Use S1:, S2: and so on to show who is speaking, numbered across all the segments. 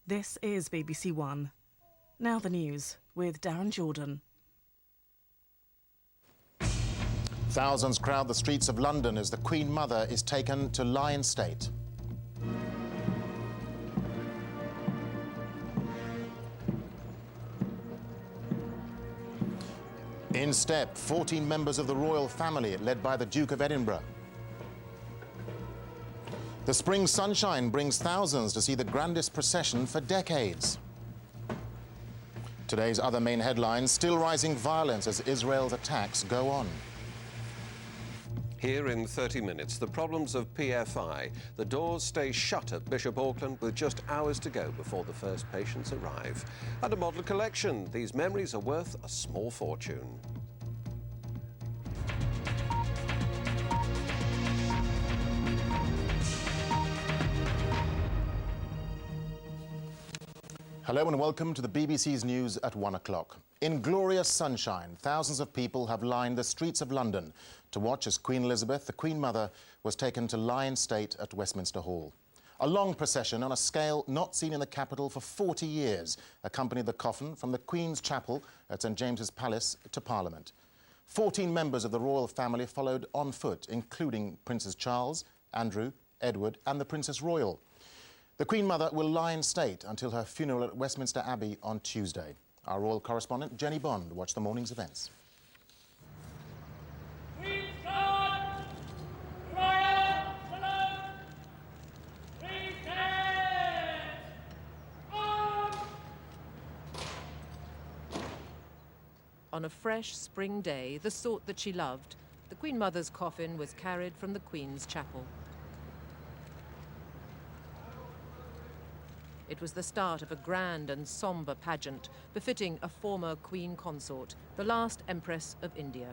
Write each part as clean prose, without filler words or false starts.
S1: This is BBC One. Now the news with Darren Jordan.
S2: Thousands crowd the streets of London as the Queen Mother is taken to lie in state. In step, 14 members of the royal family, led by the Duke of Edinburgh. The spring sunshine brings thousands to see the grandest procession for decades. Today's other main headlines: still rising violence as Israel's attacks go on.
S3: Here in 30 minutes, the problems of PFI. The doors stay shut at Bishop Auckland with just hours to go before the first patients arrive. And a model collection. These memories are worth a small fortune.
S2: Hello and welcome to the BBC's news at 1 o'clock. In glorious sunshine, thousands of people have lined the streets of London to watch as Queen Elizabeth, the Queen Mother, was taken to lie in state at Westminster Hall. A long procession on a scale not seen in the capital for 40 years accompanied the coffin from the Queen's Chapel at St James's Palace to Parliament. 14 members of the royal family followed on foot, including Princes Charles, Andrew, Edward and the Princess Royal. The Queen Mother will lie in state until her funeral at Westminster Abbey on Tuesday. Our royal correspondent, Jenny Bond, watched the morning's events.
S4: Queen's Guard! Royal Salute! Queen's Head! On!
S5: On a fresh spring day, the sort that she loved, the Queen Mother's coffin was carried from the Queen's Chapel. It was the start of a grand and sombre pageant befitting a former Queen Consort, the last Empress of India.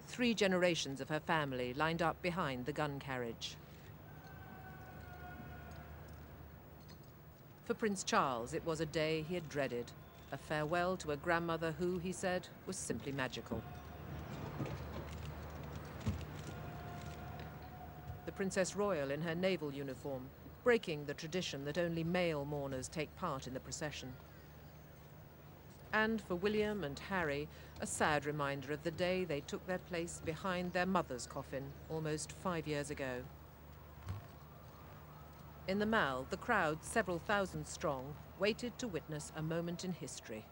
S5: Three generations of her family lined up behind the gun carriage. For Prince Charles, it was a day he had dreaded, a farewell to a grandmother who, he said, was simply magical. The Princess Royal in her naval uniform, breaking the tradition that only male mourners take part in the procession. And for William and Harry, a sad reminder of the day they took their place behind their mother's coffin almost 5 years ago. In the Mall, the crowd, several thousand strong, waited to witness a moment in history.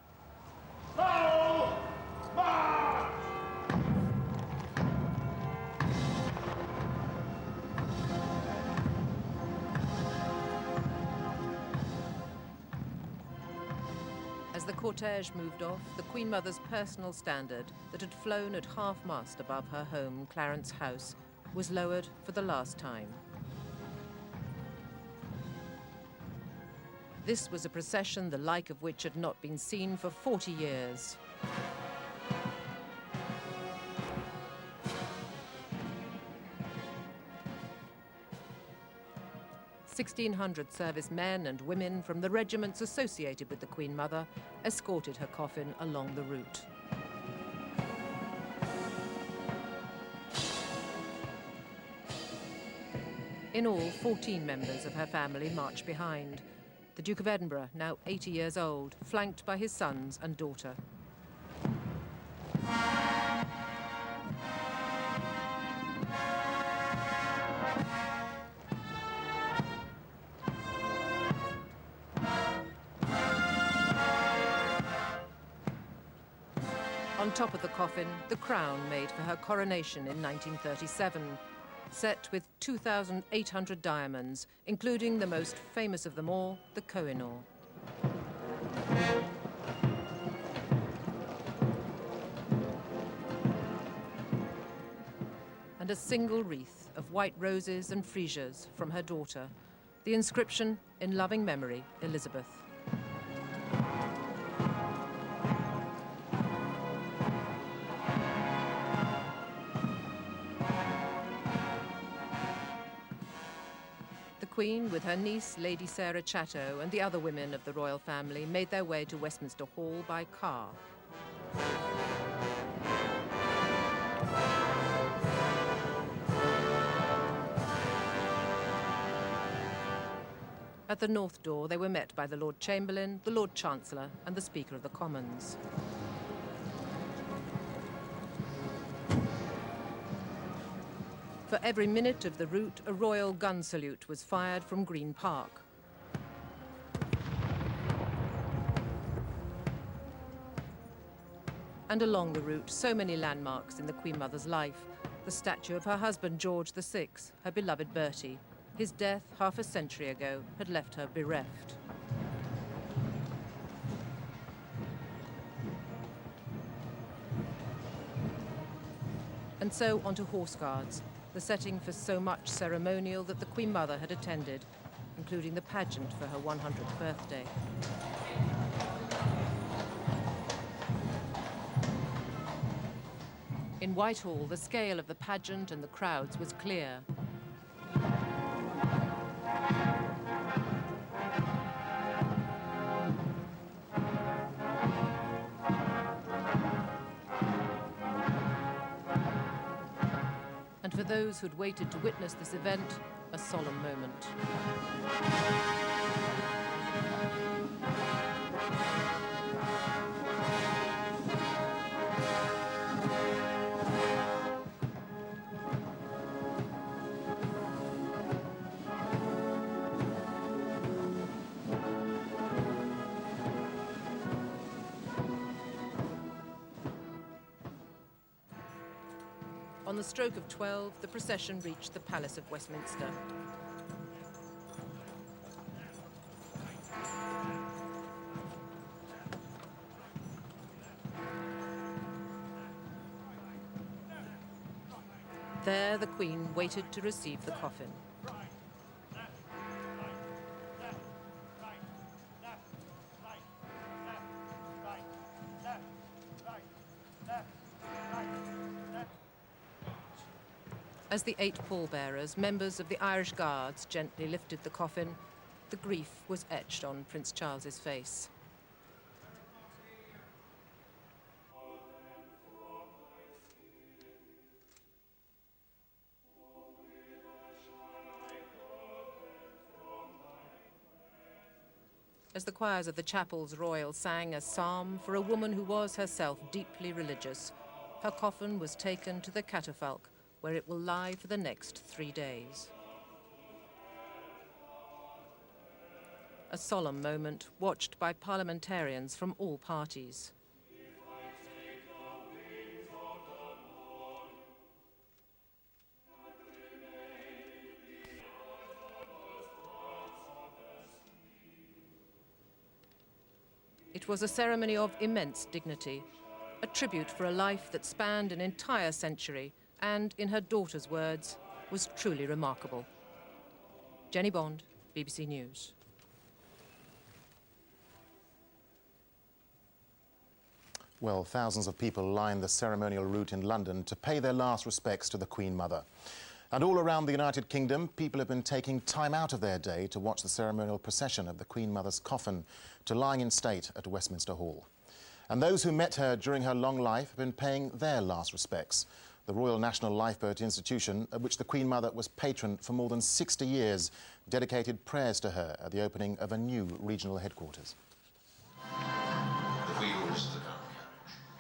S5: As the cortege moved off, the Queen Mother's personal standard that had flown at half-mast above her home, Clarence House, was lowered for the last time. This was a procession the like of which had not been seen for 40 years. "1,600 service men and women from the regiments associated with the Queen Mother escorted her coffin along the route. In all, 14 members of her family marched behind. The Duke of Edinburgh, now 80 years old, flanked by his sons and daughter. On top of the coffin, the crown made for her coronation in 1937, set with 2,800 diamonds, including the most famous of them all, the Kohinoor. And a single wreath of white roses and freesias from her daughter, the inscription, "In loving memory, Elizabeth." The Queen, with her niece, Lady Sarah Chatto, and the other women of the royal family, made their way to Westminster Hall by car. At the North Door, they were met by the Lord Chamberlain, the Lord Chancellor and the Speaker of the Commons. For every minute of the route, a royal gun salute was fired from Green Park. And along the route, so many landmarks in the Queen Mother's life. The statue of her husband, George VI, her beloved Bertie. His death, half a century ago, had left her bereft. And so onto Horse Guards, the setting for so much ceremonial that the Queen Mother had attended, including the pageant for her 100th birthday. In Whitehall, the scale of the pageant and the crowds was clear. And for those who'd waited to witness this event, a solemn moment. On the stroke of 12, the procession reached the Palace of Westminster. There, the Queen waited to receive the coffin. As the 8 pallbearers, members of the Irish Guards, gently lifted the coffin, the grief was etched on Prince Charles's face. As the choirs of the chapels royal sang a psalm for a woman who was herself deeply religious, her coffin was taken to the catafalque, where it will lie for the next 3 days. A solemn moment watched by parliamentarians from all parties. It was a ceremony of immense dignity, a tribute for a life that spanned an entire century and, in her daughter's words, was truly remarkable. Jenny Bond, BBC News.
S2: Well, thousands of people lined the ceremonial route in London to pay their last respects to the Queen Mother. And all around the United Kingdom, people have been taking time out of their day to watch the ceremonial procession of the Queen Mother's coffin to lying in state at Westminster Hall. And those who met her during her long life have been paying their last respects. The Royal National Lifeboat Institution, of which the Queen Mother was patron for more than 60 years, dedicated prayers to her at the opening of a new regional headquarters.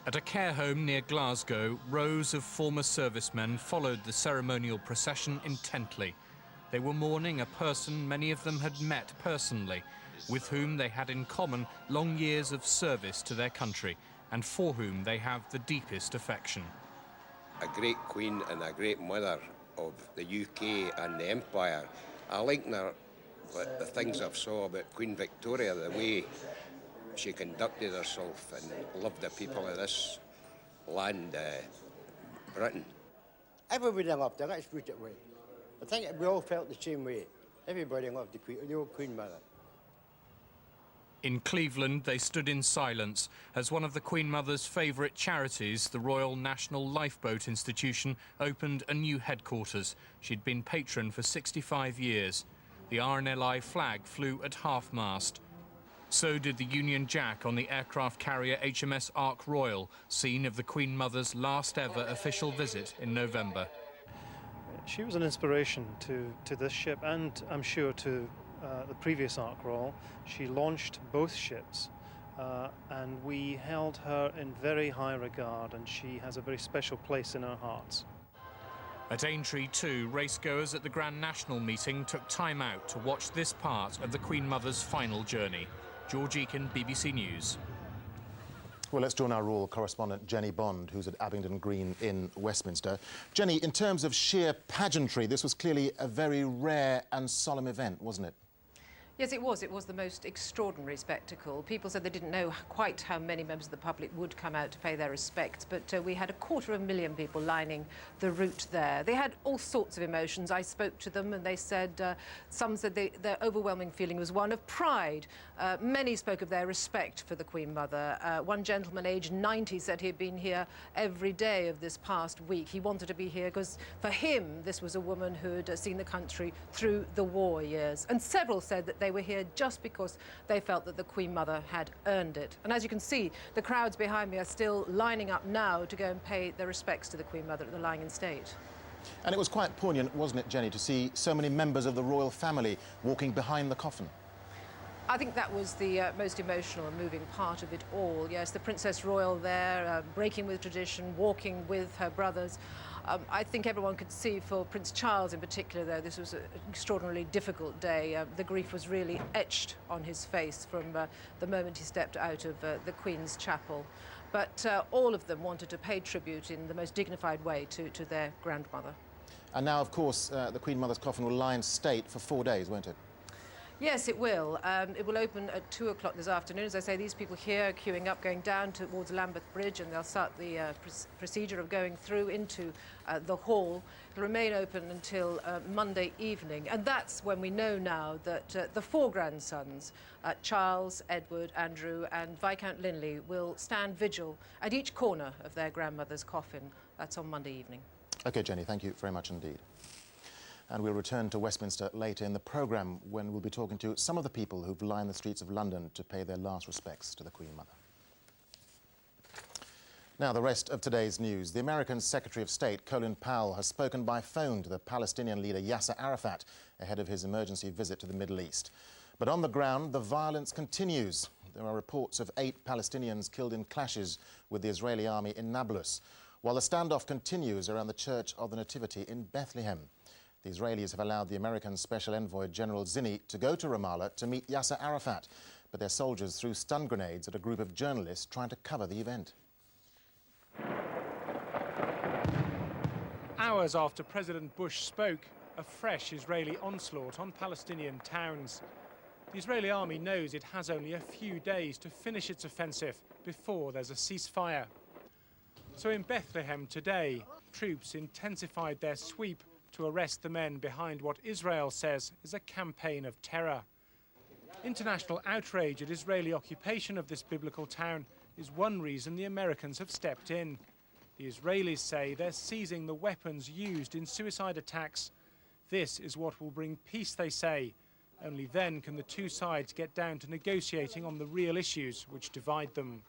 S6: At a care home near Glasgow, rows of former servicemen followed the ceremonial procession intently. They were mourning a person many of them had met personally, with whom they had in common long years of service to their country, and for whom they have the deepest affection.
S7: A great queen and a great mother of the UK and the Empire. I like her, but the things I've saw about Queen Victoria, the way she conducted herself and loved the people of this land, Britain.
S8: Everybody loved her, let's put it that way. I think we all felt the same way. Everybody loved the old Queen Mother.
S6: In Cleveland, they stood in silence as one of the Queen Mother's favourite charities, the Royal National Lifeboat Institution, opened a new headquarters. She'd been patron for 65 years. The RNLI flag flew at half-mast. So did the Union Jack on the aircraft carrier HMS Ark Royal, scene of the Queen Mother's last ever official visit in November.
S9: She was an inspiration to this ship and, I'm sure, to the previous Ark Royal. She launched both ships, and we held her in very high regard, and she has a very special place in our hearts.
S6: At Aintree too, racegoers at the Grand National meeting took time out to watch this part of the Queen Mother's final journey. George Eakin, BBC News.
S2: Well, let's join our royal correspondent Jenny Bond, who's at Abingdon Green in Westminster. Jenny, in terms of sheer pageantry, this was clearly a very rare and solemn event, wasn't it?
S5: Yes, it was. It was the most extraordinary spectacle. People said they didn't know quite how many members of the public would come out to pay their respects, but we had 250,000 people lining the route there. They had all sorts of emotions. I spoke to them and they said, some said their overwhelming feeling was one of pride. Many spoke of their respect for the Queen Mother. One gentleman, aged 90, said he'd been here every day of this past week. He wanted to be here because for him, this was a woman who had seen the country through the war years. And several said that they were here just because they felt that the Queen Mother had earned it. And as you can see, the crowds behind me are still lining up now to go and pay their respects to the Queen Mother at the lying in state.
S2: And it was quite poignant, wasn't it, Jenny, to see so many members of the royal family walking behind the coffin?
S5: I think that was the most emotional and moving part of it all. Yes, the Princess Royal there, breaking with tradition, walking with her brothers. I think everyone could see, for Prince Charles in particular, though, this was an extraordinarily difficult day. The grief was really etched on his face from the moment he stepped out of the Queen's Chapel. But all of them wanted to pay tribute in the most dignified way to their grandmother.
S2: And now, of course, the Queen Mother's coffin will lie in state for 4 days, won't it?
S5: Yes, it will. It will open at 2 o'clock this afternoon. As I say, these people here are queuing up, going down towards Lambeth Bridge, and they'll start the procedure of going through into the hall. It'll remain open until Monday evening. And that's when we know now that the 4 grandsons, Charles, Edward, Andrew and Viscount Linley, will stand vigil at each corner of their grandmother's coffin. That's on Monday evening.
S2: OK, Jenny, thank you very much indeed. And we'll return to Westminster later in the programme when we'll be talking to some of the people who've lined the streets of London to pay their last respects to the Queen Mother. Now, the rest of today's news. The American Secretary of State, Colin Powell, has spoken by phone to the Palestinian leader Yasser Arafat ahead of his emergency visit to the Middle East. But on the ground, the violence continues. There are reports of 8 Palestinians killed in clashes with the Israeli army in Nablus, while the standoff continues around the Church of the Nativity in Bethlehem. The Israelis have allowed the American Special Envoy General Zinni to go to Ramallah to meet Yasser Arafat, but their soldiers threw stun grenades at a group of journalists trying to cover the event.
S10: Hours after President Bush spoke, a fresh Israeli onslaught on Palestinian towns. The Israeli army knows it has only a few days to finish its offensive before there's a ceasefire. So in Bethlehem today, troops intensified their sweep to arrest the men behind what Israel says is a campaign of terror. International outrage at Israeli occupation of this biblical town is one reason the Americans have stepped in. The Israelis say they're seizing the weapons used in suicide attacks. This is what will bring peace, they say. Only then can the two sides get down to negotiating on the real issues which divide them.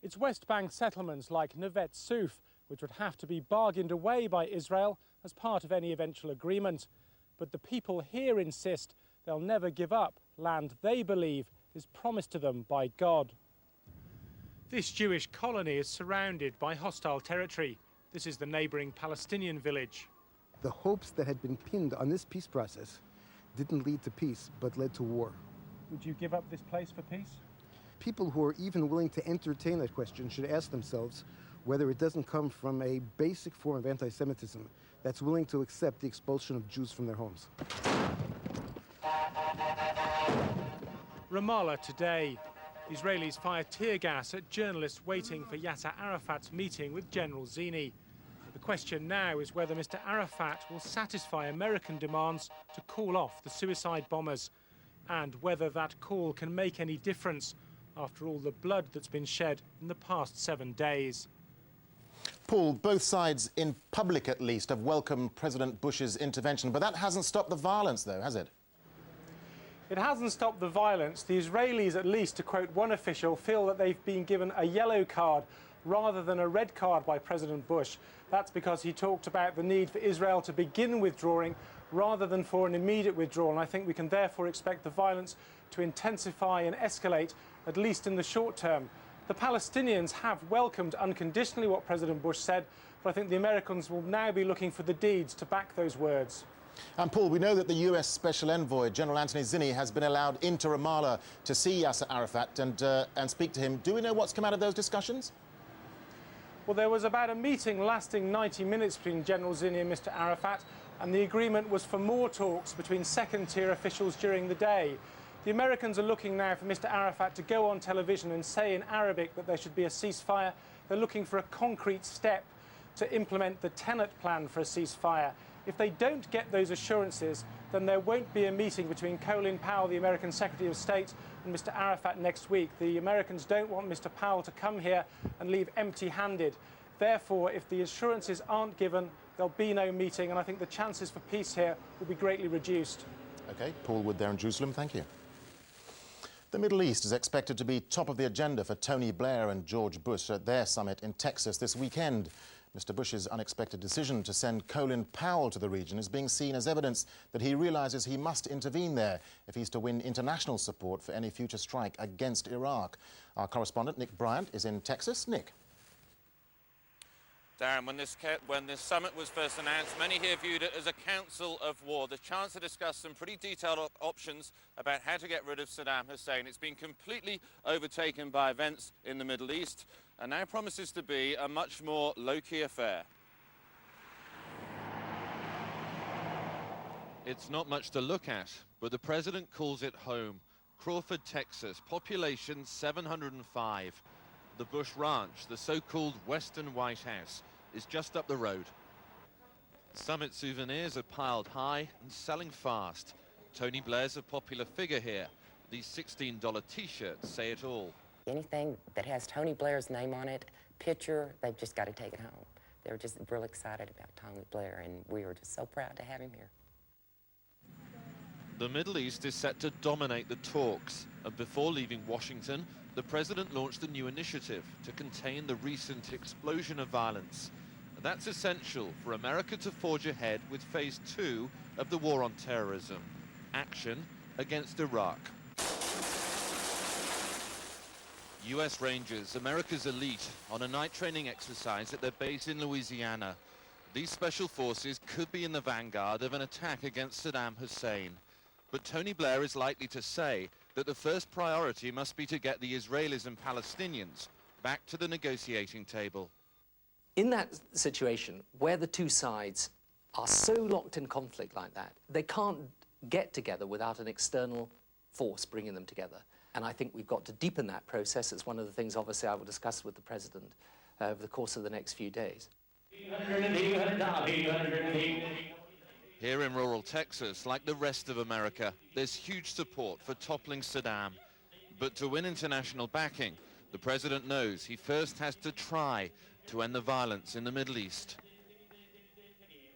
S10: It's West Bank settlements like Neve Tzuf which would have to be bargained away by Israel as part of any eventual agreement. But the people here insist they'll never give up land they believe is promised to them by God. This Jewish colony is surrounded by hostile territory. This is the neighbouring Palestinian village.
S11: The hopes that had been pinned on this peace process didn't lead to peace, but led to war.
S10: Would you give up this place for peace?
S11: People who are even willing to entertain that question should ask themselves whether it doesn't come from a basic form of anti-Semitism that's willing to accept the expulsion of Jews from their homes.
S10: Ramallah today. Israelis fire tear gas at journalists waiting for Yasser Arafat's meeting with General Zinni. The question now is whether Mr. Arafat will satisfy American demands to call off the suicide bombers, and whether that call can make any difference after all the blood that's been shed in the past 7 days.
S2: Paul, both sides, in public at least, have welcomed President Bush's intervention, but that hasn't stopped the violence, though, has it?
S10: It hasn't stopped the violence. The Israelis, at least, to quote one official, feel that they've been given a yellow card rather than a red card by President Bush. That's because he talked about the need for Israel to begin withdrawing rather than for an immediate withdrawal. And I think we can therefore expect the violence to intensify and escalate, at least in the short term. The Palestinians have welcomed unconditionally what President Bush said, but I think the Americans will now be looking for the deeds to back those words.
S2: And Paul, we know that the US Special Envoy, General Anthony Zinni, has been allowed into Ramallah to see Yasser Arafat and speak to him. Do we know what's come out of those discussions?
S10: Well, there was about a meeting lasting 90 minutes between General Zinni and Mr. Arafat, and the agreement was for more talks between second-tier officials during the day. The Americans are looking now for Mr. Arafat to go on television and say in Arabic that there should be a ceasefire. They're looking for a concrete step to implement the Tenet plan for a ceasefire. If they don't get those assurances, then there won't be a meeting between Colin Powell, the American Secretary of State, and Mr. Arafat next week. The Americans don't want Mr. Powell to come here and leave empty-handed. Therefore, if the assurances aren't given, there'll be no meeting, and I think the chances for peace here will be greatly reduced.
S2: OK, Paul Wood there in Jerusalem, thank you. The Middle East is expected to be top of the agenda for Tony Blair and George Bush at their summit in Texas this weekend. Mr. Bush's unexpected decision to send Colin Powell to the region is being seen as evidence that he realises he must intervene there if he's to win international support for any future strike against Iraq. Our correspondent, Nick Bryant, is in Texas. Nick.
S12: Darren, when this summit was first announced, many here viewed it as a council of war, the chance to discuss some pretty detailed options about how to get rid of Saddam Hussein. It's been completely overtaken by events in the Middle East and now promises to be a much more low-key affair. It's not much to look at, but the president calls it home. Crawford, Texas, population 705. The Bush Ranch, the so-called Western White House, is just up the road. Summit souvenirs are piled high and selling fast. Tony Blair's a popular figure here. These $16 t-shirts say it all.
S13: Anything that has Tony Blair's name on it, picture, they've just got to take it home. They were just real excited about Tony Blair, and we were just so proud to have him here.
S12: The Middle East is set to dominate the talks, and before leaving Washington, the president launched a new initiative to contain the recent explosion of violence. And that's essential for America to forge ahead with phase 2 of the war on terrorism, action against Iraq. US Rangers, America's elite, on a night training exercise at their base in Louisiana. These special forces could be in the vanguard of an attack against Saddam Hussein. But Tony Blair is likely to say that the first priority must be to get the Israelis and Palestinians back to the negotiating table.
S14: In that situation, where the two sides are so locked in conflict like that, they can't get together without an external force bringing them together. And I think we've got to deepen that process. It's one of the things, obviously, I will discuss with the President over the course of the next few days.
S12: Here in rural Texas, like the rest of America, there's huge support for toppling Saddam. But to win international backing, the president knows he first has to try to end the violence in the Middle East.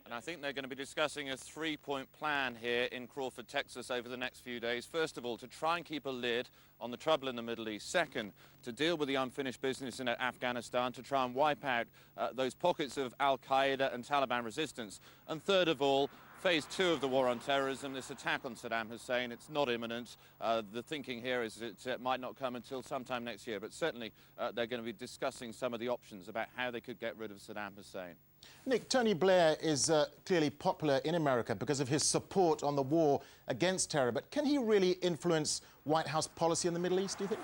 S12: And I think they're going to be discussing a three-point plan here in Crawford, Texas over the next few days. First of all, to try and keep a lid on the trouble in the Middle East. Second, to deal with the unfinished business in Afghanistan, to try and wipe out those pockets of Al-Qaeda and Taliban resistance. And third of all, phase 2 of the war on terrorism, this attack on Saddam Hussein. It's not imminent. The thinking here is it might not come until sometime next year, but certainly they're going to be discussing some of the options about how they could get rid of Saddam Hussein.
S2: Nick, Tony Blair is clearly popular in America because of his support on the war against terror, but can he really influence White House policy in the Middle East, do you think?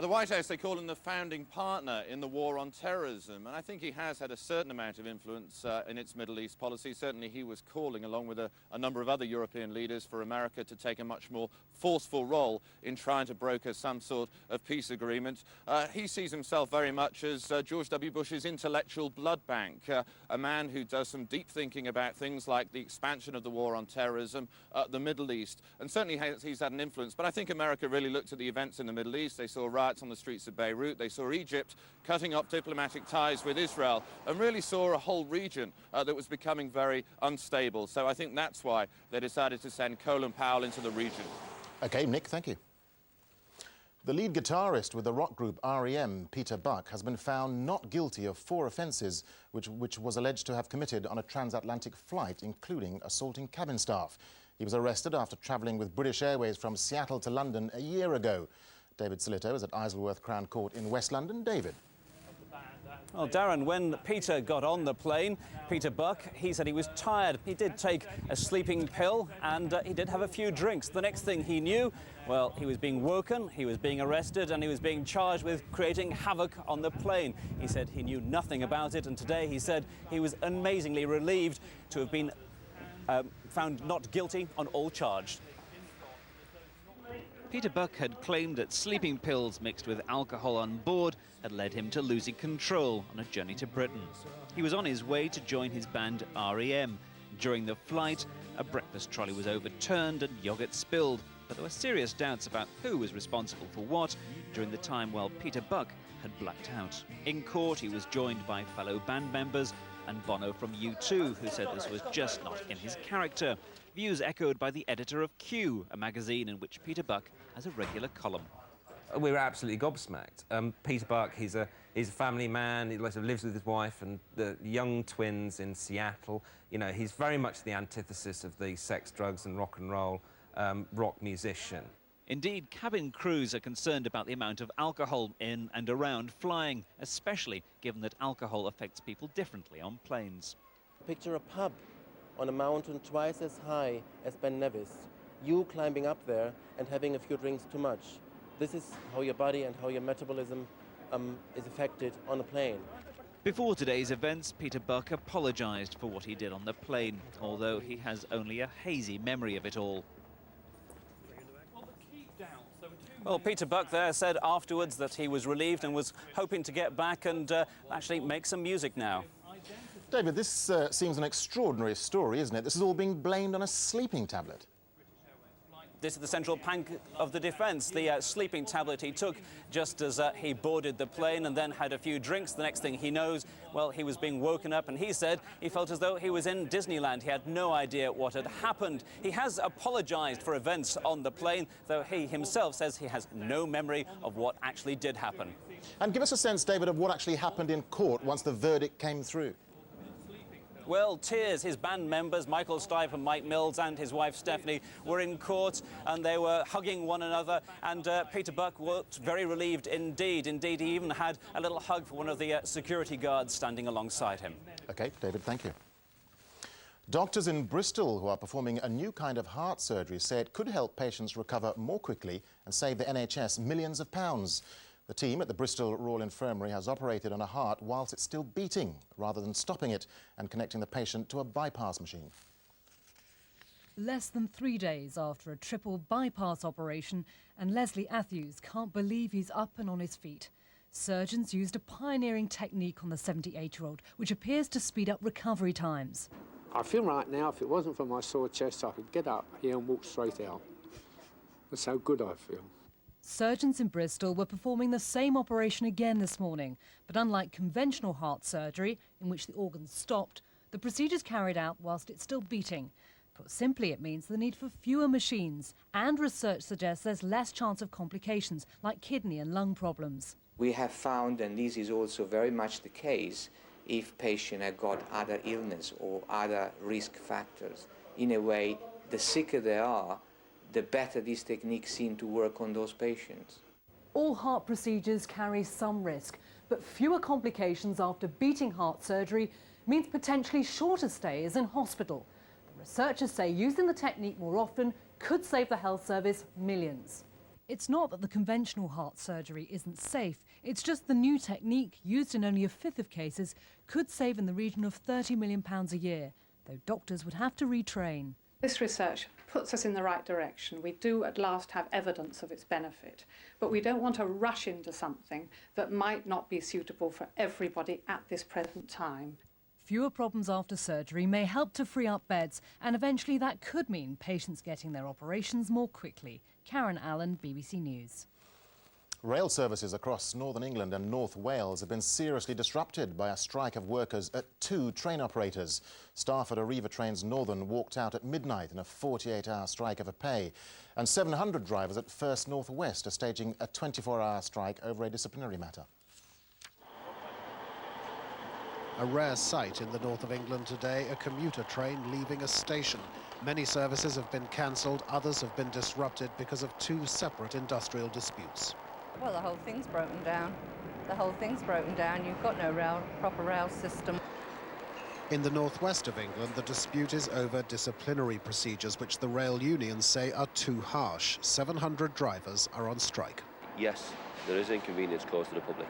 S12: The White House, they call him the founding partner in the war on terrorism, and I think he has had a certain amount of influence in its Middle East policy. Certainly he was calling, along with a number of other European leaders, for America to take a much more forceful role in trying to broker some sort of peace agreement. He sees himself very much as George W. Bush's intellectual blood bank, a man who does some deep thinking about things like the expansion of the war on terrorism, the Middle East, and certainly he's had an influence. But I think America really looked at the events in the Middle East. They saw riots on the streets of Beirut. They saw Egypt cutting up diplomatic ties with Israel, and really saw a whole region that was becoming very unstable. So I think that's why they decided to send Colin Powell into the region.
S2: OK, Nick, thank you. The lead guitarist with the rock group REM, Peter Buck, has been found not guilty of 4 offences which was alleged to have committed on a transatlantic flight, including assaulting cabin staff. He was arrested after travelling with British Airways from Seattle to London a year ago. David Silito is at Isleworth Crown Court in West London. David.
S15: Well, Darren, when Peter got on the plane, Peter Buck, he said he was tired. He did take a sleeping pill and he did have a few drinks. The next thing he knew, well, he was being woken, he was being arrested, and he was being charged with creating havoc on the plane. He said he knew nothing about it, and today he said he was amazingly relieved to have been found not guilty on all charged.
S16: Peter Buck had claimed that sleeping pills mixed with alcohol on board had led him to losing control on a journey to Britain. He was on his way to join his band REM. During the flight, a breakfast trolley was overturned and yoghurt spilled, but there were serious doubts about who was responsible for what during the time while Peter Buck had blacked out. In court, he was joined by fellow band members and Bono from U2, who said this was just not in his character. Views echoed by the editor of Q, a magazine in which Peter Buck has a regular column.
S17: We were absolutely gobsmacked. Peter Buck, he's a family man. He lives with his wife and the young twins in Seattle. You know, he's very much the antithesis of the sex, drugs and rock rock musician.
S16: Indeed, cabin crews are concerned about the amount of alcohol in and around flying, especially given that alcohol affects people differently on planes.
S18: Picture a pub on a mountain twice as high as Ben Nevis. You climbing up there and having a few drinks too much. This is how your body and how your metabolism is affected on a plane.
S16: Before today's events, Peter Buck apologised for what he did on the plane, although he has only a hazy memory of it all.
S15: Well, Peter Buck there said afterwards that he was relieved and was hoping to get back and actually make some music now.
S2: David, this seems an extraordinary story, isn't it? This is all being blamed on a sleeping tablet.
S15: This is the central plank of the defence, the sleeping tablet he took just as he boarded the plane and then had a few drinks. The next thing he knows, well, he was being woken up and he said he felt as though he was in Disneyland. He had no idea what had happened. He has apologised for events on the plane, though he himself says he has no memory of what actually did happen.
S2: And give us a sense, David, of what actually happened in court once the verdict came through.
S15: Well, tears. His band members, Michael Stipe and Mike Mills, and his wife Stephanie, were in court and they were hugging one another. And Peter Buck looked very relieved indeed. Indeed, he even had a little hug for one of the security guards standing alongside him.
S2: OK, David, thank you. Doctors in Bristol who are performing a new kind of heart surgery say it could help patients recover more quickly and save the NHS millions of pounds. The team at the Bristol Royal Infirmary has operated on a heart whilst it's still beating, rather than stopping it and connecting the patient to a bypass machine.
S19: Less than 3 days after a triple bypass operation, and Leslie Atthews can't believe he's up and on his feet. Surgeons used a pioneering technique on the 78-year-old, which appears to speed up recovery times.
S20: I feel right now, if it wasn't for my sore chest, I could get up here and walk straight out. That's how good I feel.
S19: Surgeons in Bristol were performing the same operation again this morning, but unlike conventional heart surgery, in which the organs stopped, the procedure's carried out whilst it's still beating. Put simply, it means the need for fewer machines, and research suggests there's less chance of complications like kidney and lung problems.
S21: We have found, and this is also very much the case, if patients have got other illness or other risk factors. In a way, the sicker they are, the better these techniques seem to work on those patients.
S19: All heart procedures carry some risk, but fewer complications after beating heart surgery means potentially shorter stays in hospital. The researchers say using the technique more often could save the health service millions. It's not that the conventional heart surgery isn't safe, it's just the new technique, used in only a fifth of cases, could save in the region of £30 million a year, though doctors would have to retrain.
S22: This research puts us in the right direction. We do at last have evidence of its benefit, but we don't want to rush into something that might not be suitable for everybody at this present time.
S19: Fewer problems after surgery may help to free up beds, and eventually that could mean patients getting their operations more quickly. Karen Allen, BBC News.
S2: Rail services across northern England and North Wales have been seriously disrupted by a strike of workers at 2 train operators. Staff at Arriva Trains Northern walked out at midnight in a 48-hour strike over pay. And 700 drivers at First North West are staging a 24-hour strike over a disciplinary matter.
S1: A rare sight in the north of England today, a commuter train leaving a station. Many services have been cancelled, others have been disrupted because of two separate industrial disputes.
S3: Well, the whole thing's broken down. The whole thing's broken down. You've got no proper rail system.
S1: In the northwest of England, the dispute is over disciplinary procedures, which the rail unions say are too harsh. 700 drivers are on strike.
S23: Yes, there is inconvenience caused to the public,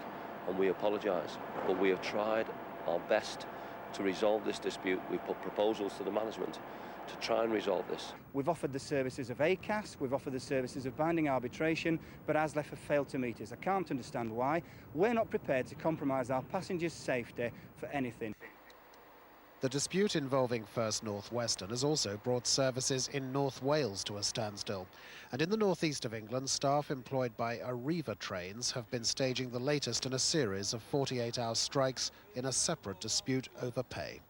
S23: and we apologise, but we have tried our best to resolve this dispute. We've put proposals to the management to try and resolve this.
S24: We've offered the services of ACAS, we've offered the services of binding arbitration, but ASLEF have failed to meet us. I can't understand why. We're not prepared to compromise our passengers' safety for anything.
S1: The dispute involving First North Western has also brought services in North Wales to a standstill. And in the northeast of England, staff employed by Arriva trains have been staging the latest in a series of 48-hour strikes in a separate dispute over pay.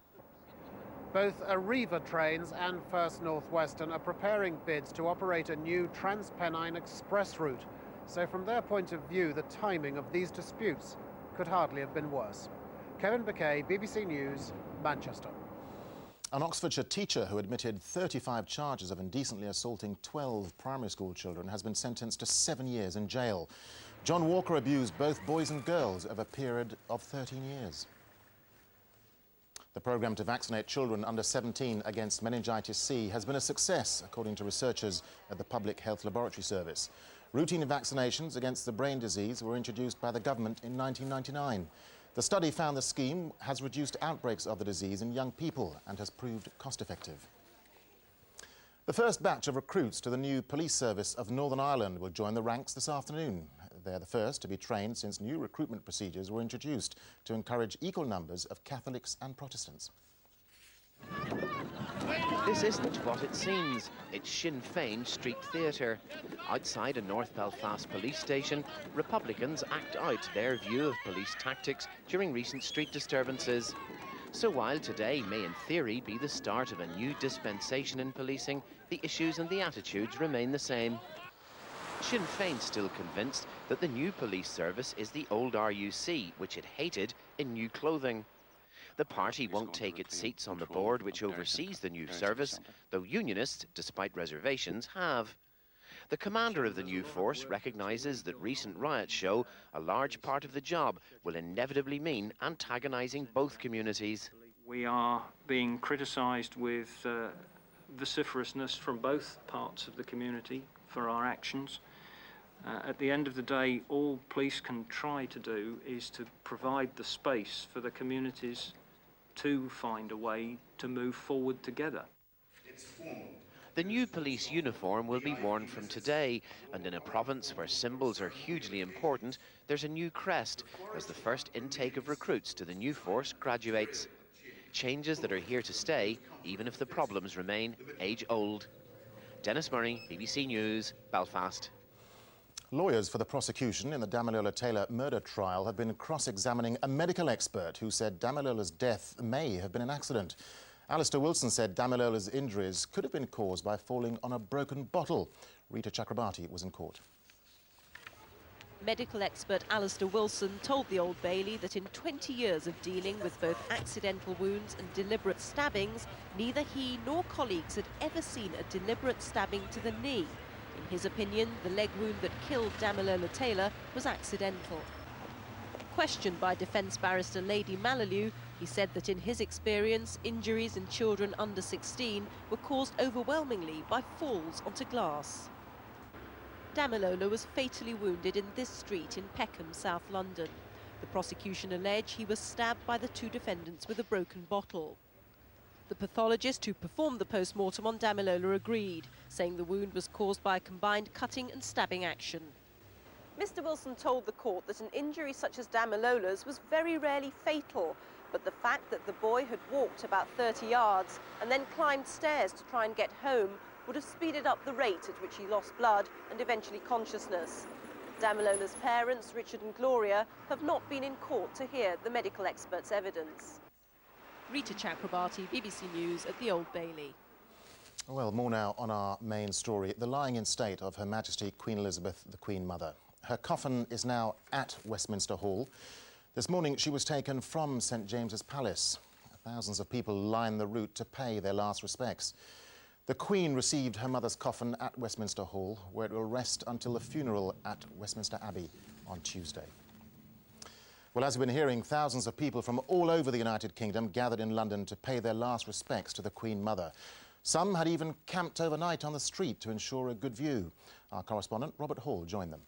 S25: Both Arriva trains and First North Western are preparing bids to operate a new Transpennine Express route. So from their point of view, the timing of these disputes could hardly have been worse. Kevin Baquet, BBC News, Manchester.
S2: An Oxfordshire teacher who admitted 35 charges of indecently assaulting 12 primary school children has been sentenced to 7 years in jail. John Walker abused both boys and girls over a period of 13 years. The programme to vaccinate children under 17 against meningitis C has been a success, according to researchers at the Public Health Laboratory Service. Routine vaccinations against the brain disease were introduced by the government in 1999. The study found the scheme has reduced outbreaks of the disease in young people and has proved cost-effective. The first batch of recruits to the new police service of Northern Ireland will join the ranks this afternoon. They're the first to be trained since new recruitment procedures were introduced to encourage equal numbers of Catholics and Protestants.
S26: This isn't what it seems. It's Sinn Féin Street Theatre. Outside a North Belfast police station, Republicans act out their view of police tactics during recent street disturbances. So while today may in theory be the start of a new dispensation in policing, the issues and the attitudes remain the same. Sinn Féin still convinced that the new police service is the old RUC, which it hated, in new clothing. The party won't take its seats on the board which oversees the new service, though unionists, despite reservations, have. The commander of the new force recognises that recent riots show a large part of the job will inevitably mean antagonising both communities.
S27: We are being criticised with vociferousness from both parts of the community for our actions. At the end of the day, all police can try to do is to provide the space for the communities to find a way to move forward together.
S26: The new police uniform will be worn from today, and in a province where symbols are hugely important, there's a new crest as the first intake of recruits to the new force graduates. Changes that are here to stay, even if the problems remain age-old. Dennis Murray, BBC News, Belfast.
S2: Lawyers for the prosecution in the Damilola Taylor murder trial have been cross-examining a medical expert who said Damilola's death may have been an accident. Alistair Wilson said Damilola's injuries could have been caused by falling on a broken bottle. Rita Chakrabarti was in court.
S28: Medical expert Alistair Wilson told the Old Bailey that in 20 years of dealing with both accidental wounds and deliberate stabbings, neither he nor colleagues had ever seen a deliberate stabbing to the knee. In his opinion, the leg wound that killed Damilola Taylor was accidental. Questioned by defence barrister Lady Malalieu, he said that in his experience, injuries in children under 16 were caused overwhelmingly by falls onto glass. Damilola was fatally wounded in this street in Peckham, South London. The prosecution allege he was stabbed by the two defendants with a broken bottle. The pathologist who performed the post-mortem on Damilola agreed, saying the wound was caused by a combined cutting and stabbing action. Mr. Wilson told the court that an injury such as Damilola's was very rarely fatal, but the fact that the boy had walked about 30 yards and then climbed stairs to try and get home would have speeded up the rate at which he lost blood and eventually consciousness. Damilola's parents, Richard and Gloria, have not been in court to hear the medical expert's evidence. Rita Chakrabarti, BBC News at the Old Bailey.
S2: Well, more now on our main story, the lying in state of Her Majesty Queen Elizabeth, the Queen Mother. Her coffin is now at Westminster Hall. This morning she was taken from St James's Palace. Thousands of people line the route to pay their last respects. The Queen received her mother's coffin at Westminster Hall, where it will rest until the funeral at Westminster Abbey on Tuesday. Well, as we've been hearing, thousands of people from all over the United Kingdom gathered in London to pay their last respects to the Queen Mother. Some had even camped overnight on the street to ensure a good view. Our correspondent, Robert Hall, joined them.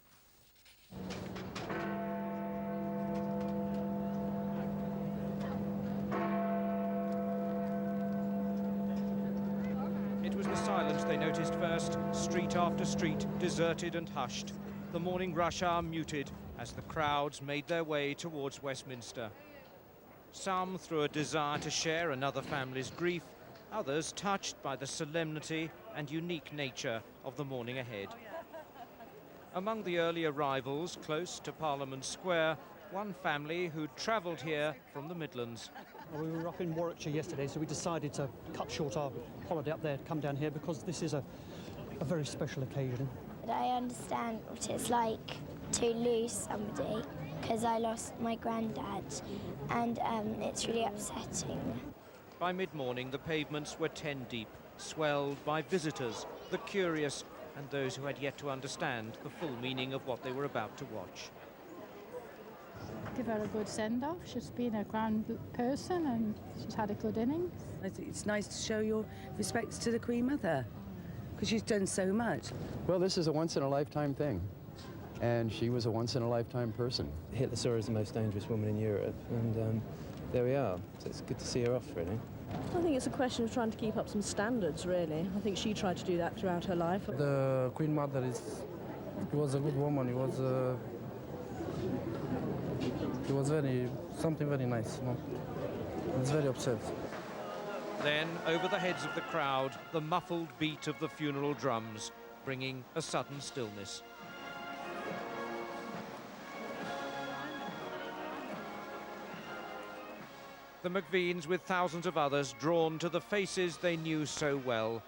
S4: It was the silence they noticed first, street after street, deserted and hushed. The morning rush hour muted as the crowds made their way towards Westminster. Some through a desire to share another family's grief, others touched by the solemnity and unique nature of the morning ahead. Among the early arrivals close to Parliament Square, one family who'd travelled here from the Midlands.
S5: We were up in Warwickshire yesterday, so we decided to cut short our holiday up there to come down here because this is a very special occasion.
S6: I understand what it's like to lose somebody because I lost my granddad, and it's really upsetting.
S4: By mid-morning, the pavements were 10 deep, swelled by visitors, the curious, and those who had yet to understand the full meaning of what they were about to watch.
S7: Give her a good send-off. She's been a grand person and she's had a good innings.
S8: I think it's nice to show your respects to the Queen Mother because she's done so much.
S9: Well, this is a once-in-a-lifetime thing, and she was a once-in-a-lifetime person.
S10: Hitler saw her as the most dangerous woman in Europe, and there we are. So it's good to see her off, really.
S11: I think it's a question of trying to keep up some standards, really. I think she tried to do that throughout her life.
S29: The Queen Mother was a good woman. It was something very nice. You know? I was very upset.
S4: Then, over the heads of the crowd, the muffled beat of the funeral drums, bringing a sudden stillness. The McVeans, with thousands of others, drawn to the faces they knew so well,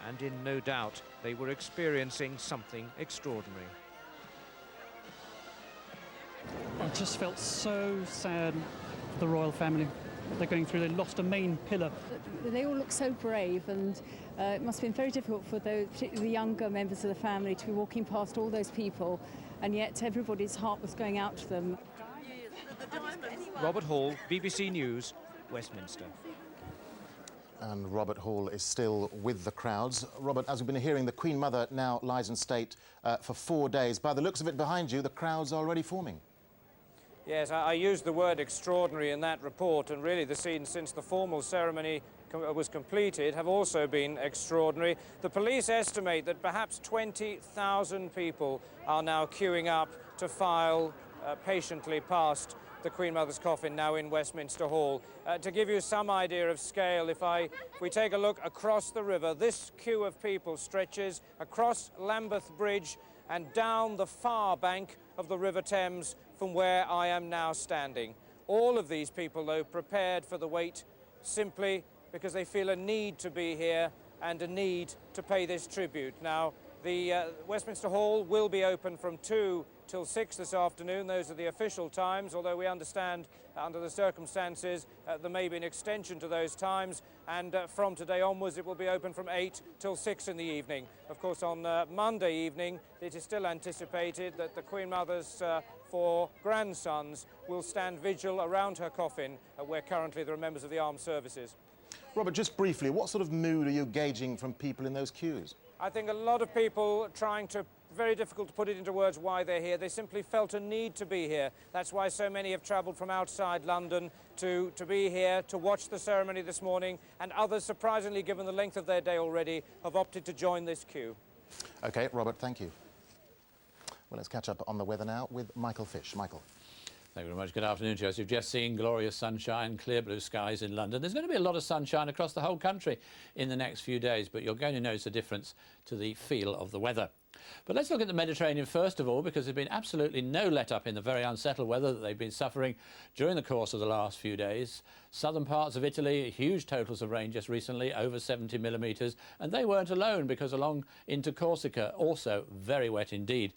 S4: and in no doubt they were experiencing something extraordinary.
S5: I just felt so sad for the royal family. They're going through, they lost a main pillar.
S22: They all look so brave, and it must have been very difficult for those, particularly the younger members of the family, to be walking past all those people, and yet everybody's heart was going out to them.
S4: Robert Hall, BBC News, Westminster.
S2: And Robert Hall is still with the crowds. Robert, as we've been hearing, the Queen Mother now lies in state for 4 days. By the looks of it behind you, the crowd's already forming.
S4: Yes, I used the word extraordinary in that report, and really the scenes since the formal ceremony was completed have also been extraordinary. The police estimate that perhaps 20,000 people are now queuing up to file patiently past the Queen Mother's coffin now in Westminster Hall. To give you some idea of scale, if we take a look across the river, this queue of people stretches across Lambeth Bridge and down the far bank of the River Thames from where I am now standing. All of these people, though, prepared for the wait simply because they feel a need to be here and a need to pay this tribute. Now, the Westminster Hall will be open from 2 till 6 this afternoon. Those are the official times, although we understand under the circumstances there may be an extension to those times, and from today onwards it will be open from 8 till 6 in the evening. Of course, on Monday evening it is still anticipated that the Queen Mother's 4 grandsons will stand vigil around her coffin, where currently there are members of the armed services.
S2: Robert, just briefly, what sort of mood are you gauging from people in those queues?
S4: I think a lot of people trying to, very difficult to put it into words why they're here. They simply felt a need to be here. That's why so many have travelled from outside London to be here, to watch the ceremony this morning, and others, surprisingly, given the length of their day already, have opted to join this queue.
S2: OK, Robert, thank you. Well, let's catch up on the weather now with Michael Fish. Michael.
S30: Thank you very much. Good afternoon, Joseph. We've just seen glorious sunshine, clear blue skies in London. There's going to be a lot of sunshine across the whole country in the next few days, but you're going to notice a difference to the feel of the weather. But let's look at the Mediterranean first of all, because there's been absolutely no let-up in the very unsettled weather that they've been suffering during the course of the last few days. Southern parts of Italy, huge totals of rain just recently, over 70 millimetres, and they weren't alone, because along into Corsica, also very wet indeed.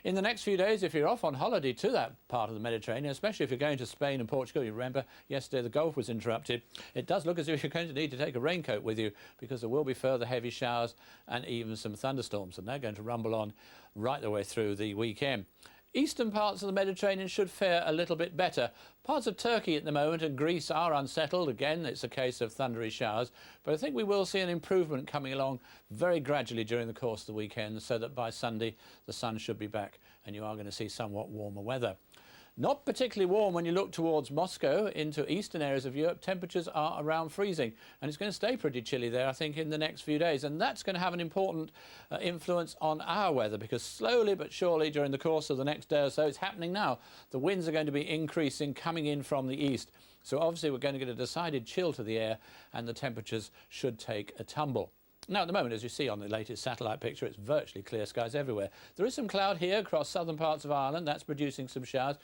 S30: In the next few days, if you're off on holiday to that part of the Mediterranean, especially if you're going to Spain and Portugal, you remember yesterday the Gulf was interrupted, it does look as if you're going to need to take a raincoat with you, because there will be further heavy showers and even some thunderstorms, and they're going to rumble on right the way through the weekend. Eastern parts of the Mediterranean should fare a little bit better. Parts of Turkey at the moment and Greece are unsettled. Again, it's a case of thundery showers, but I think we will see an improvement coming along very gradually during the course of the weekend, so that by Sunday the sun should be back and you are going to see somewhat warmer weather. Not particularly warm when you look towards Moscow into eastern areas of Europe. Temperatures are around freezing, and it's going to stay pretty chilly there, I think, in the next few days, and that's going to have an important influence on our weather, because slowly but surely during the course of the next day or so, it's happening now, the winds are going to be increasing, coming in from the east. So obviously we're going to get a decided chill to the air, and the temperatures should take a tumble. Now, at the moment, as you see on the latest satellite picture, it's virtually clear skies everywhere. There is some cloud here across southern parts of Ireland. That's producing some showers.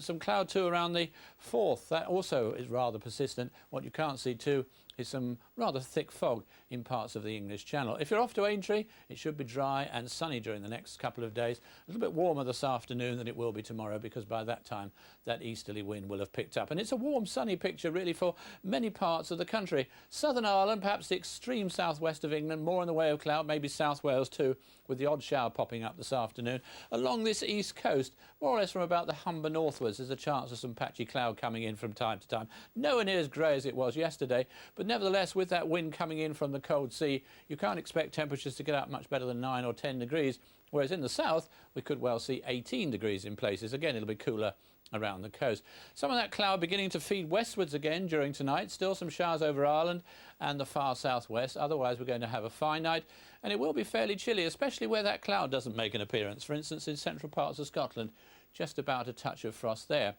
S30: Some cloud too around the Forth. That also is rather persistent. What you can't see too is some rather thick fog in parts of the English Channel. If you're off to Aintree, it should be dry and sunny during the next couple of days. A little bit warmer this afternoon than it will be tomorrow, because by that time that easterly wind will have picked up. And it's a warm, sunny picture really for many parts of the country. Southern Ireland, perhaps the extreme southwest of England, more in the way of cloud, maybe South Wales too, with the odd shower popping up this afternoon. Along this east coast, more or less from about the Humber northwards, there's a chance of some patchy cloud coming in from time to time. Nowhere near as grey as it was yesterday, but nevertheless, with that wind coming in from the cold sea, you can't expect temperatures to get up much better than 9 or 10 degrees, whereas in the south, we could well see 18 degrees in places. Again, it'll be cooler around the coast. Some of that cloud beginning to feed westwards again during tonight. Still some showers over Ireland and the far southwest. Otherwise, we're going to have a fine night, and it will be fairly chilly, especially where that cloud doesn't make an appearance. For instance, in central parts of Scotland, just about a touch of frost there.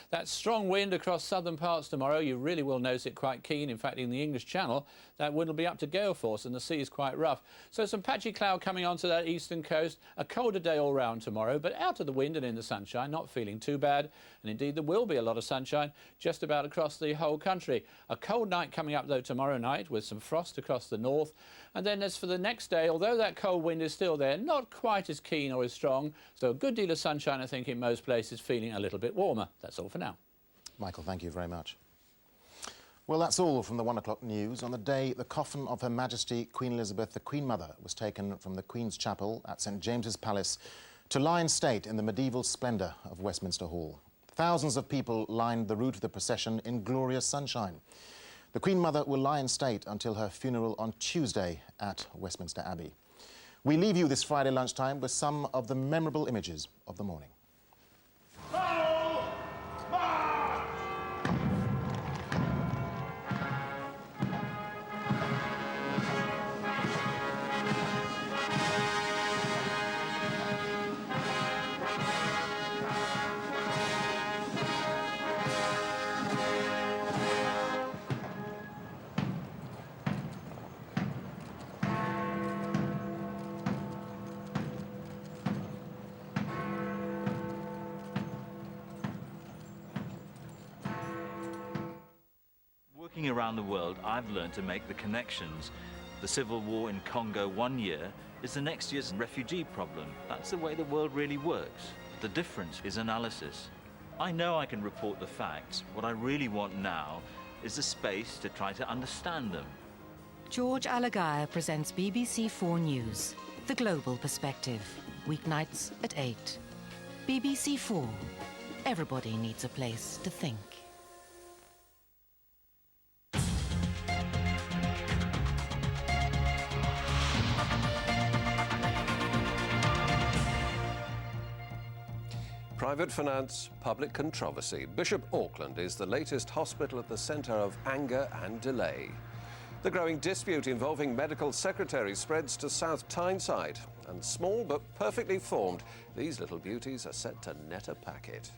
S30: That strong wind across southern parts tomorrow, you really will notice it quite keen. In fact, in the English Channel, that wind will be up to gale force and the sea is quite rough. So some patchy cloud coming onto that eastern coast. A colder day all round tomorrow, but out of the wind and in the sunshine, not feeling too bad. And indeed, there will be a lot of sunshine just about across the whole country. A cold night coming up, though, tomorrow night with some frost across the north. And then as for the next day, although that cold wind is still there, not quite as keen or as strong. So a good deal of sunshine, I think, in most places, feeling a little bit warmer. That's all for now.
S2: Michael, thank you very much. Well, that's all from the 1 o'clock news. On the day the coffin of Her Majesty Queen Elizabeth, the Queen Mother, was taken from the Queen's Chapel at St James's Palace to lie in state in the medieval splendour of Westminster Hall. Thousands of people lined the route of the procession in glorious sunshine. The Queen Mother will lie in state until her funeral on Tuesday at Westminster Abbey. We leave you this Friday lunchtime with some of the memorable images of the morning.
S12: Working around the world, I've learned to make the connections. The civil war in Congo 1 year is the next year's refugee problem. That's the way the world really works. The difference is analysis. I know I can report the facts. What I really want now is the space to try to understand them.
S13: George Alagaya presents BBC4 News, The Global Perspective, weeknights at 8. BBC4. Everybody needs a place to think.
S14: Private finance, public controversy. Bishop Auckland is the latest hospital at the centre of anger and delay. The growing dispute involving medical secretaries spreads to South Tyneside. And small but perfectly formed, these little beauties are set to net a packet.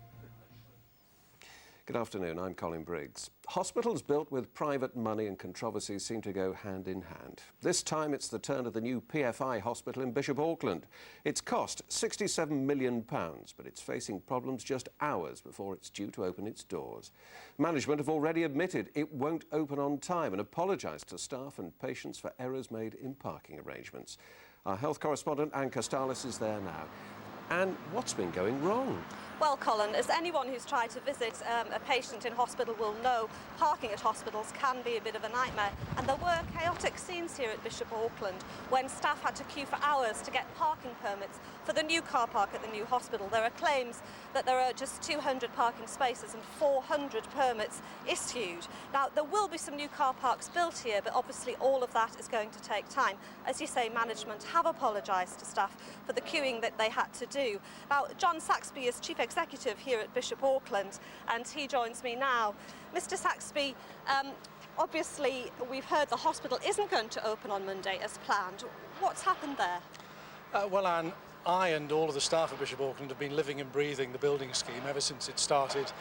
S14: Good afternoon, I'm Colin Briggs. Hospitals built with private money and controversy seem to go hand in hand. This time it's the turn of the new PFI hospital in Bishop Auckland. It's cost £67 million, but it's facing problems just hours before it's due to open its doors. Management have already admitted it won't open on time and apologised to staff and patients for errors made in parking arrangements. Our health correspondent Anne Costalis is there now. And what's been going wrong?
S3: Well, Colin, as anyone who's tried to visit a patient in hospital will know, parking at hospitals can be a bit of a nightmare. And there were chaotic scenes here at Bishop Auckland when staff had to queue for hours to get parking permits for the new car park at the new hospital. There are claims that there are just 200 parking spaces and 400 permits issued. Now, there will be some new car parks built here, but obviously all of that is going to take time. As you say, management have apologised to staff for the queuing that they had to do. Now, John Saxby is Chief Executive here at Bishop Auckland, and he joins me now. Mr. Saxby, obviously we've heard the hospital isn't going to open on Monday as planned. What's happened there?
S15: Well, Anne, I and all of the staff at Bishop Auckland have been living and breathing the building scheme ever since it started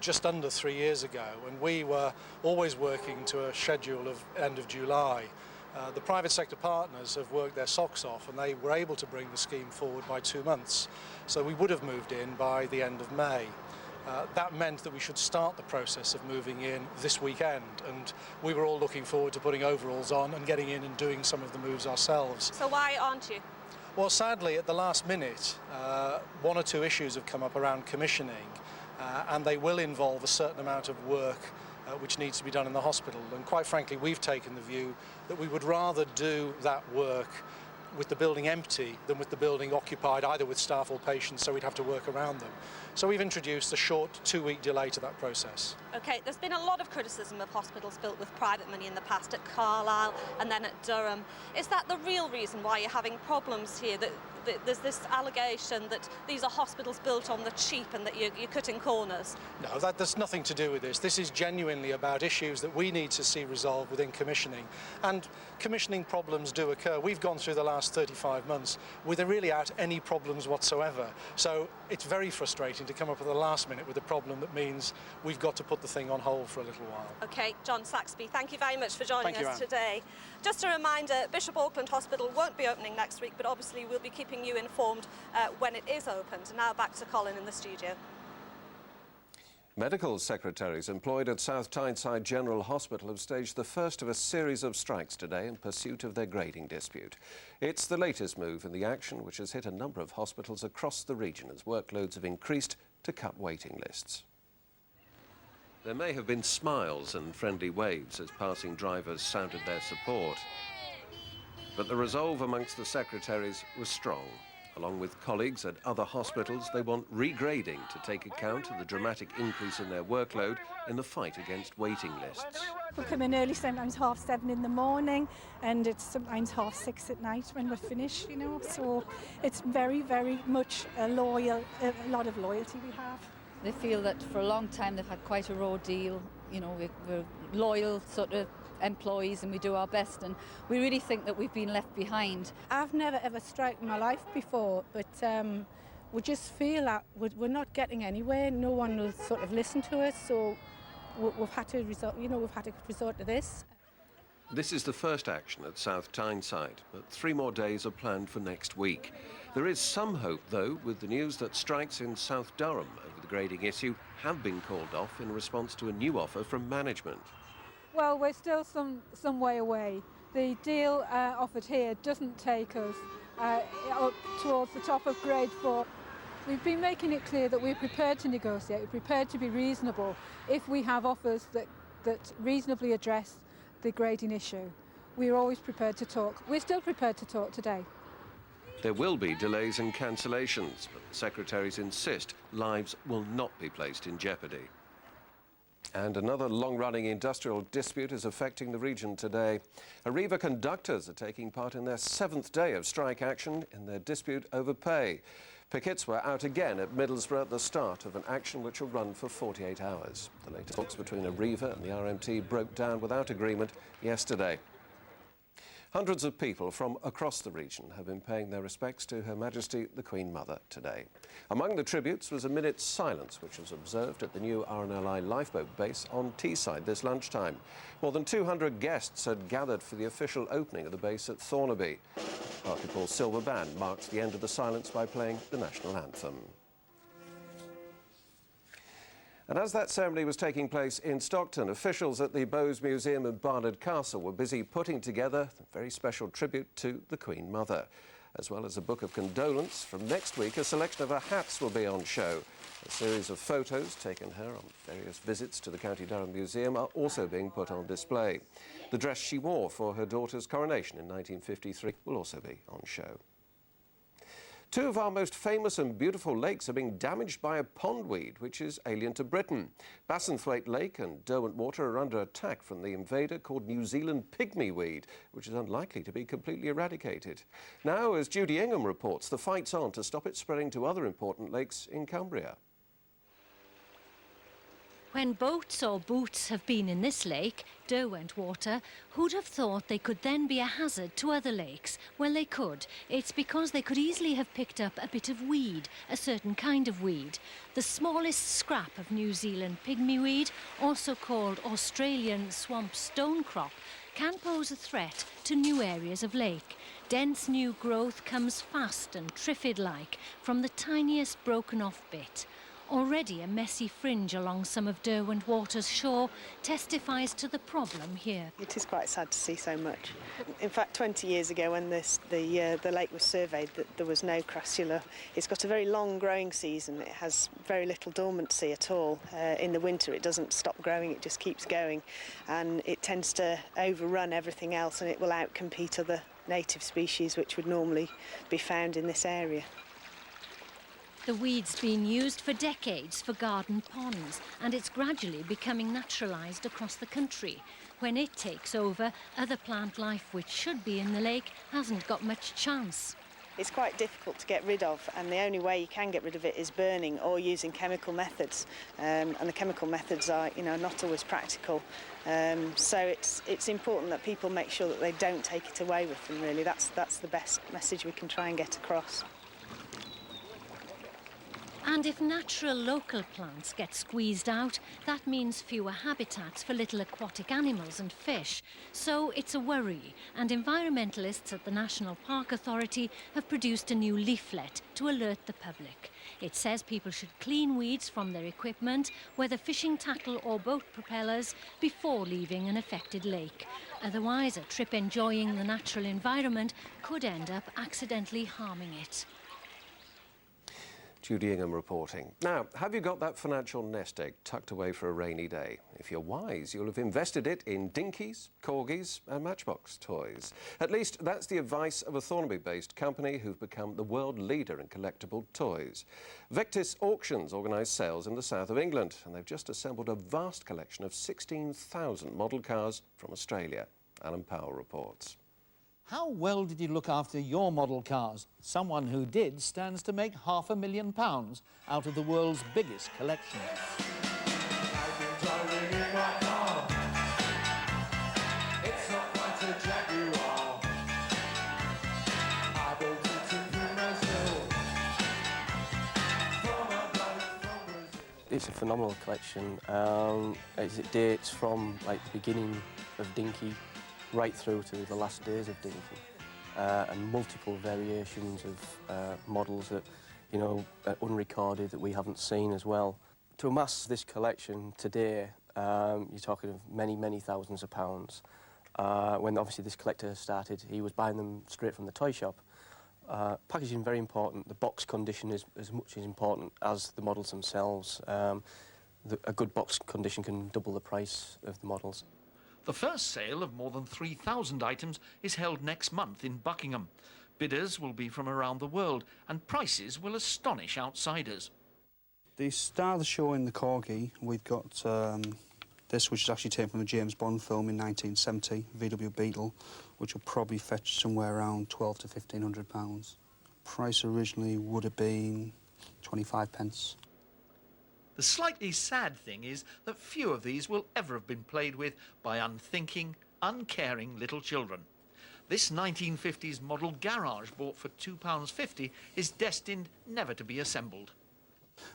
S15: just under 3 years ago, and we were always working to a schedule of end of July. The private sector partners have worked their socks off and they were able to bring the scheme forward by 2 months. So we would have moved in by the end of May. That meant that we should start the process of moving in this weekend, and we were all looking forward to putting overalls on and getting in and doing some of the moves ourselves.
S3: So why aren't you?
S15: Well, sadly, at the last minute, 1 or 2 issues have come up around commissioning, and they will involve a certain amount of work which needs to be done in the hospital. And quite frankly, we've taken the view that we would rather do that work with the building empty than with the building occupied, either with staff or patients, so we'd have to work around them. So we've introduced a short 2-week delay to that process.
S3: OK, there's been a lot of criticism of hospitals built with private money in the past, at Carlisle and then at Durham. Is that the real reason why you're having problems here? That there's this allegation that these are hospitals built on the cheap and that you're cutting corners?
S15: No, there's nothing to do with this. This is genuinely about issues that we need to see resolved within commissioning. And commissioning problems do occur. We've gone through the last 35 months without really any problems whatsoever. So it's very frustrating to come up at the last minute with a problem that means we've got to put the thing on hold for a little while.
S3: OK, John Saxby, thank you very much for joining us
S15: Anne.
S3: today. Just a reminder, Bishop Auckland Hospital won't be opening next week, but obviously we'll be keeping you informed when it is opened. Now back to Colin in the studio.
S14: Medical secretaries employed at South Tyneside General Hospital have staged the first of a series of strikes today in pursuit of their grading dispute. It's the latest move in the action which has hit a number of hospitals across the region as workloads have increased to cut waiting lists. There may have been smiles and friendly waves as passing drivers sounded their support. But the resolve amongst the secretaries was strong. Along with colleagues at other hospitals, they want regrading to take account of the dramatic increase in their workload in the fight against waiting lists.
S16: We come in early, sometimes 7:30 in the morning, and it's sometimes 6:30 at night when we're finished, you know. So it's very, very much a lot of loyalty we have.
S17: They feel that for a long time they've had quite a raw deal. You know, we're loyal sort of employees and we do our best, and we really think that we've been left behind.
S16: I've never ever striked in my life before, but we just feel that we're not getting anywhere. No one will sort of listen to us, so we've had to resort to this.
S14: This is the first action at South Tyneside, but 3 more days are planned for next week. There is some hope, though, with the news that strikes in South Durham over the grading issue have been called off in response to a new offer from management.
S18: Well, we're still some way away. The deal offered here doesn't take us up towards the top of grade 4. We've been making it clear that we're prepared to negotiate, we're prepared to be reasonable if we have offers that reasonably address the grading issue. We're always prepared to talk. We're still prepared to talk today.
S14: There will be delays and cancellations, but the secretaries insist lives will not be placed in jeopardy. And another long-running industrial dispute is affecting the region today. Arriva conductors are taking part in their 7th day of strike action in their dispute over pay. Pickets were out again at Middlesbrough at the start of an action which will run for 48 hours. The latest talks between Arriva and the RMT broke down without agreement yesterday. Hundreds of people from across the region have been paying their respects to Her Majesty the Queen Mother today. Among the tributes was a minute's silence, which was observed at the new RNLI lifeboat base on Teesside this lunchtime. More than 200 guests had gathered for the official opening of the base at Thornaby. Hartlepool Silver Band marked the end of the silence by playing the national anthem. And as that ceremony was taking place in Stockton, officials at the Bowes Museum and Barnard Castle were busy putting together a very special tribute to the Queen Mother. As well as a book of condolence, from next week a selection of her hats will be on show. A series of photos taken her on various visits to the County Durham Museum are also being put on display. The dress she wore for her daughter's coronation in 1953 will also be on show. Two of our most famous and beautiful lakes are being damaged by a pondweed, which is alien to Britain. Bassenthwaite Lake and Derwent Water are under attack from the invader called New Zealand pygmyweed, which is unlikely to be completely eradicated. Now, as Judy Ingham reports, the fight's on to stop it spreading to other important lakes in Cumbria.
S1: When boats or boots have been in this lake, Derwent Water, who'd have thought they could then be a hazard to other lakes? Well, they could. It's because they could easily have picked up a bit of weed, a certain kind of weed. The smallest scrap of New Zealand pygmyweed, also called Australian swamp stonecrop, can pose a threat to new areas of lake. Dense new growth comes fast and triffid-like from the tiniest broken-off bit. Already a messy fringe along some of Derwent Water's shore testifies to the problem here.
S19: It is quite sad to see so much. In fact, 20 years ago when the lake was surveyed, there was no crassula. It's got a very long growing season. It has very little dormancy at all. In the winter it doesn't stop growing, it just keeps going. And it tends to overrun everything else and it will outcompete other native species which would normally be found in this area.
S1: The weed's been used for decades for garden ponds, and it's gradually becoming naturalised across the country. When it takes over, other plant life which should be in the lake hasn't got much chance.
S19: It's quite difficult to get rid of, and the only way you can get rid of it is burning or using chemical methods. And the chemical methods are, not always practical. So it's important that people make sure that they don't take it away with them, really. That's the best message we can try and get across.
S1: And if natural local plants get squeezed out, that means fewer habitats for little aquatic animals and fish. So it's a worry, and environmentalists at the National Park Authority have produced a new leaflet to alert the public. It says people should clean weeds from their equipment, whether fishing tackle or boat propellers, before leaving an affected lake. Otherwise, a trip enjoying the natural environment could end up accidentally harming it.
S14: Judy Ingham reporting. Now, have you got that financial nest egg tucked away for a rainy day? If you're wise, you'll have invested it in dinkies, corgis and Matchbox toys. At least that's the advice of a Thornaby-based company who've become the world leader in collectible toys. Vectis Auctions organise sales in the south of England, and they've just assembled a vast collection of 16,000 model cars from Australia. Alan Powell reports.
S20: How well did you look after your model cars? Someone who did stands to make £500,000 out of the world's biggest collection.
S21: It's a phenomenal collection. As it dates from the beginning of Dinky right through to the last days of Dinky, and multiple variations of models that, are unrecorded that we haven't seen as well. To amass this collection today, you're talking of many, many thousands of pounds. When obviously this collector started, he was buying them straight from the toy shop. Packaging is very important. The box condition is as much as important as the models themselves. A good box condition can double the price of the models.
S23: The first sale of more than 3,000 items is held next month in Buckingham. Bidders will be from around the world, and prices will astonish outsiders.
S24: The star of the show in the Corgi, we've got this, which is actually taken from a James Bond film in 1970, VW Beetle, which will probably fetch somewhere around £1,200 to £1,500. Price originally would have been 25p.
S23: The slightly sad thing is that few of these will ever have been played with by unthinking, uncaring little children. This 1950s model garage bought for £2.50 is destined never to be assembled.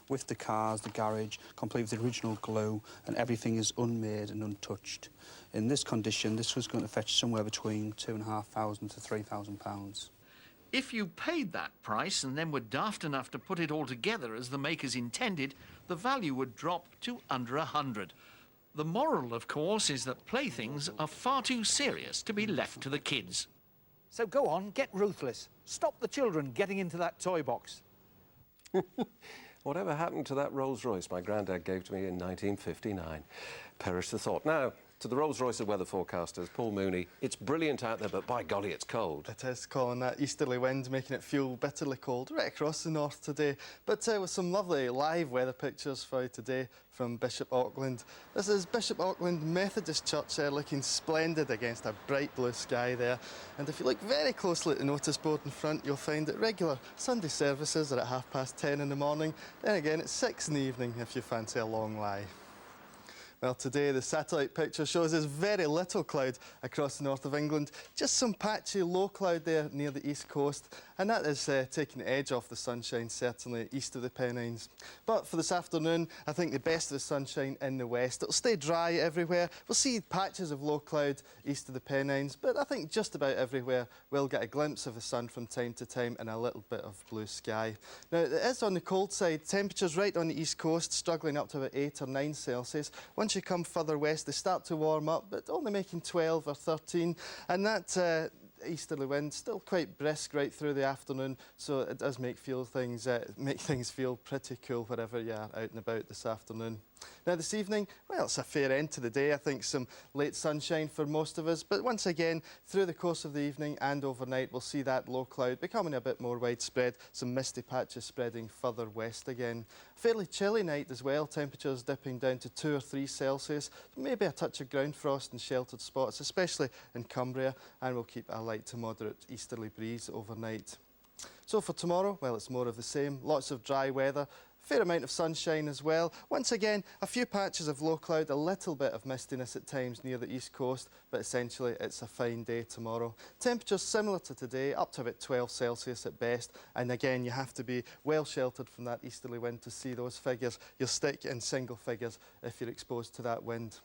S24: With the cars, the garage, complete with the original glue, and everything is unmade and untouched. In this condition, this was going to fetch somewhere between £2,500 to £3,000.
S23: If you paid that price and then were daft enough to put it all together as the makers intended, the value would drop to under 100. The moral, of course, is that playthings are far too serious to be left to the kids.
S20: So go on, get ruthless. Stop the children getting into that toy box.
S14: Whatever happened to that Rolls-Royce my granddad gave to me in 1959? Perish the thought. Now, to the Rolls-Royce of weather forecasters, Paul Mooney, it's brilliant out there, but by golly, it's cold.
S6: It is, Colin. That easterly wind making it feel bitterly cold right across the north today. But with some lovely live weather pictures for you today from Bishop Auckland. This is Bishop Auckland Methodist Church there, looking splendid against a bright blue sky there. And if you look very closely at the notice board in front, you'll find that regular Sunday services are at 10:30 in the morning. Then again, it's 6 in the evening if you fancy a long lie. Well, today the satellite picture shows us very little cloud across the north of England, just some patchy low cloud there near the east coast, and that is taking the edge off the sunshine, certainly east of the Pennines. But for this afternoon, I think the best of the sunshine in the west. It'll stay dry everywhere. We'll see patches of low cloud east of the Pennines, but I think just about everywhere we'll get a glimpse of the sun from time to time and a little bit of blue sky. Now, it is on the cold side. Temperatures right on the east coast struggling up to about 8 or 9 Celsius. Once you come further west, they start to warm up, but only making 12 or 13. And that easterly wind still quite brisk right through the afternoon, so it does make things feel pretty cool wherever you are out and about this afternoon. Now this evening, well, it's a fair end to the day. I think some late sunshine for most of us, but once again, through the course of the evening and overnight, we'll see that low cloud becoming a bit more widespread, some misty patches spreading further west again. Fairly chilly night as well, temperatures dipping down to 2 or 3 Celsius, maybe a touch of ground frost in sheltered spots, especially in Cumbria, and we'll keep a light to moderate easterly breeze overnight. So for tomorrow, well, it's more of the same, lots of dry weather, fair amount of sunshine as well. Once again, a few patches of low cloud, a little bit of mistiness at times near the east coast, but essentially it's a fine day tomorrow. Temperatures similar to today, up to about 12 Celsius at best, and again, you have to be well sheltered from that easterly wind to see those figures. You'll stick in single figures if you're exposed to that wind.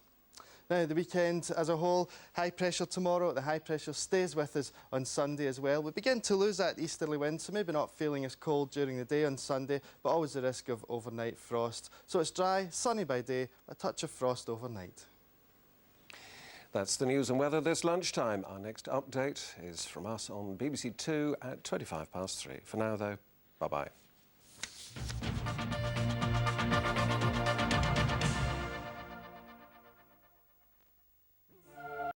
S6: Now, the weekend as a whole, high pressure tomorrow. The high pressure stays with us on Sunday as well. We begin to lose that easterly wind, so maybe not feeling as cold during the day on Sunday, but always the risk of overnight frost. So it's dry, sunny by day, a touch of frost overnight.
S14: That's the news and weather this lunchtime. Our next update is from us on BBC 2 at 3:25. For now, though, bye-bye.